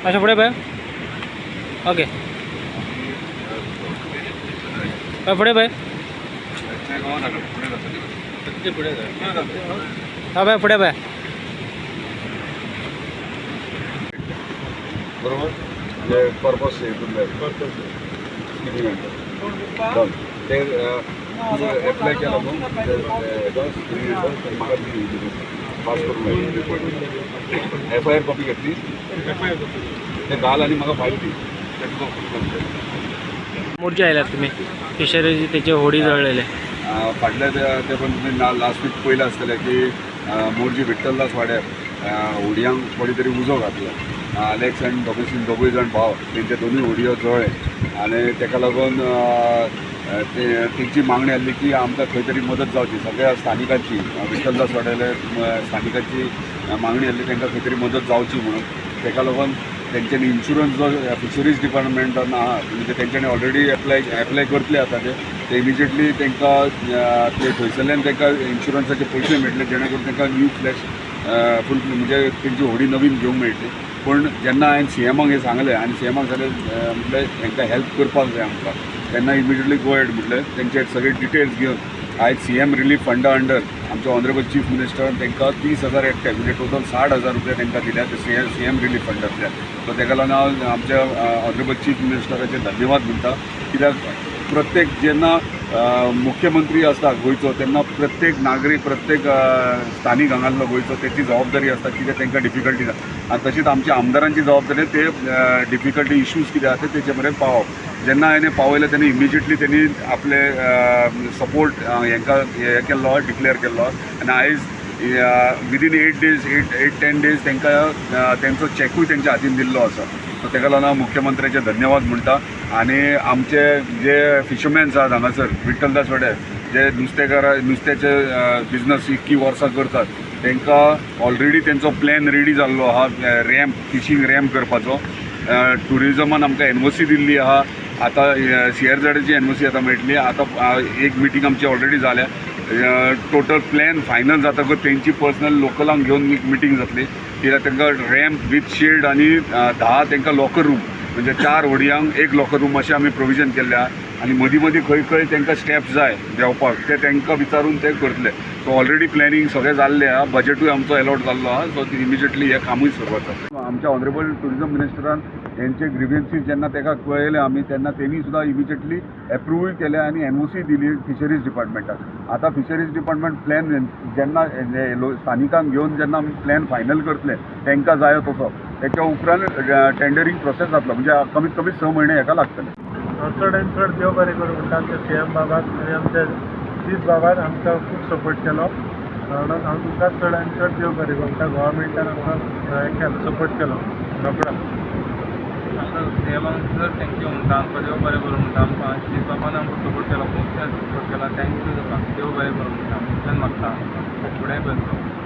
अच्छा पुढे bye. Okay पुढे बाय. हा बाय पुढे बाय. बरोबर जे पर्पज ते एप्लाय केला मग म्हाका पास करून FIR कॉपी घेतली ते घाल आणि म्हाका फायल दी. मोर्चे आयल्यात तुम्ही फिशरीज त्याचे होडी जळलेले फाटल्या ते पण तुम्ही लास्ट वीक पयलें आसतलें की मोरजी विठ्ठलदास वाड्यार होडयांक कोणी तरी उजो घातलो. अलेक्स आनी डॉबेसीन दोगूय जाण भाव तेंचे दोनूय होडयो जळ्ळे आनी ताका लागून तेंची मागणी आसली की आमकां खंय तरी मदत जावची. सगळ्या स्थानिकांची विठ्ठलदास वाड्याले स्थानिकांची मागणी आसली तांकां खंय तरी मदत जावची म्हणून. ताका लागून तेंच्यांनी इन्शुरन्स जो फिशरीज डिपार्टमेंटान आहा म्हणजे तेंच्यांनी ऑलरेडी एप्लाय करतले आतां ते इमिजिएटली तांकां ते थंयसरल्यान तांकां इन्शुरन्साचे पयशे मेळटले जेणे करून तांकां न्यू फ्लॅश फूल म्हणजे तेंची होडी नवीन घेवंक मेळटली. पूण जेन्ना हांवें CMाक हें सांगलें आनी CMाक सांगलें म्हटलें हांकां हेल्प करपाक जाय आमकां तेन्ना इमिजिएटली गो हेड म्हटलें तेंचे सगळे डिटेल्स घेवन आयज CM रिलीफ फंडा अंडर आमच्या ऑनरेबल चीफ मिनिस्टरान तांकां 30,000 एकट्याक म्हणजे टोटल 60,000 रुपया तांकां दिल्या ते CM रिलीफ फंडांतल्यान. सो ताका लागून हांव आमच्या ऑनरेबल चीफ मिनिस्टराचे धन्यवाद म्हणटा. कित्याक प्रत्येक जेन्ना मुख्यमंत्री आसता गोंयचो तेन्ना प्रत्येक नागरीक प्रत्येक स्थानीक हांगासलो गोंयचो तेची जबाबदारी आसता कितें तांकां डिफिकल्टी जाता आनी तशीच आमच्या आमदारांची जबाबदारी ते डिफिकल्टी इश्यूज कितें आसा तेचे मेरेन पावप. जेन्ना हांवें पावयलें तेन्ना इमिजिएटली तेणी आपले सपोर्ट हांकां हें केल्लो डिक्लेअर केल्लो आनी आयज विदीन 8-10 डेज तांकां तेंचो चॅकूय तेंच्या हातीन दिल्लो आसा. सो ताका लागून हांव मुख्यमंत्र्याचे धन्यवाद म्हणटा. आनी आमचे जे फिशरमॅन्स आहात हांगासर विठ्ठलदास वाड्यार जे नुस्त्याचे बिजनस इतकी वर्सां करतात तांकां ऑलरेडी तेंचो प्लॅन रेडी जाल्लो आहा रॅम्प फिशींग रॅम्प करपाचो. टुरिजमान आमकां NOC दिल्ली आहा. आतां CRZची NOC आतां मेळटली. आतां एक मिटींग आमची ऑलरेडी जाल्या. टोटल प्लॅन फायनल जातकच तेंची पर्सनल लोकलांक घेवन एक मिटींग जातली कित्याक तांकां रॅम्प वीथ शेड आनी 10 तांकां लॉकर रूम म्हणजे 4 होडयांक 1 लॉकर रूम अशें आमी प्रोविजन केल्लें आहा. आनी मदीं मदीं खंय खंय तांकां स्टेप्स जाय देंवपाक ते तांकां विचारून ते करतले. सो ऑलरेडी प्लॅनिंग सगळें जाल्लें आहा. बजेटूय आमचो अलॉट जाल्लो आहा. सो इमिजिएटली हें कामूय सुरवात जाता. आमच्या ऑनरेबल टुरिजम मिनिस्टरान हेंचे ग्रिव्हन्सीस जेन्ना ताका कळयले आमी तेन्ना तेणी सुद्दां इमिजिएटली एप्रूवूय केले आनी NOC दिली फिशरीज डिपार्टमेंटाक. आतां फिशरीज डिपार्टमेंट प्लॅन जेन्ना स्थानिकांक घेवन जेन्ना आमी प्लॅन फायनल करतले तांकां जाय तसो ताच्या उपरांत टेंडरींग प्रोसेस जातलो म्हणजे कमीत कमी 6 म्हयने हेका लागतले. चड आनी चड देव बरें करूं म्हणटा आमच्या CM बाबाक आनी आमच्या चीफ बाबान आमकां खूब सपोर्ट केलो. म्हणून हांव तुमकां चड आनी चड देव बरें करूं म्हणटा. गोवोरमेंटान आमकां हें केलो सपोर्ट केलो रोखडो. CMाक चड थँक्यू म्हणटा. आमकां देव बरें करूं म्हणटा. आमकां चीफ बाबान आमकां सपोर्ट केलो खूब सपोर्ट केला. थँक्यू तुका देव बरें करूं म्हणटा. मागता फुडें करता.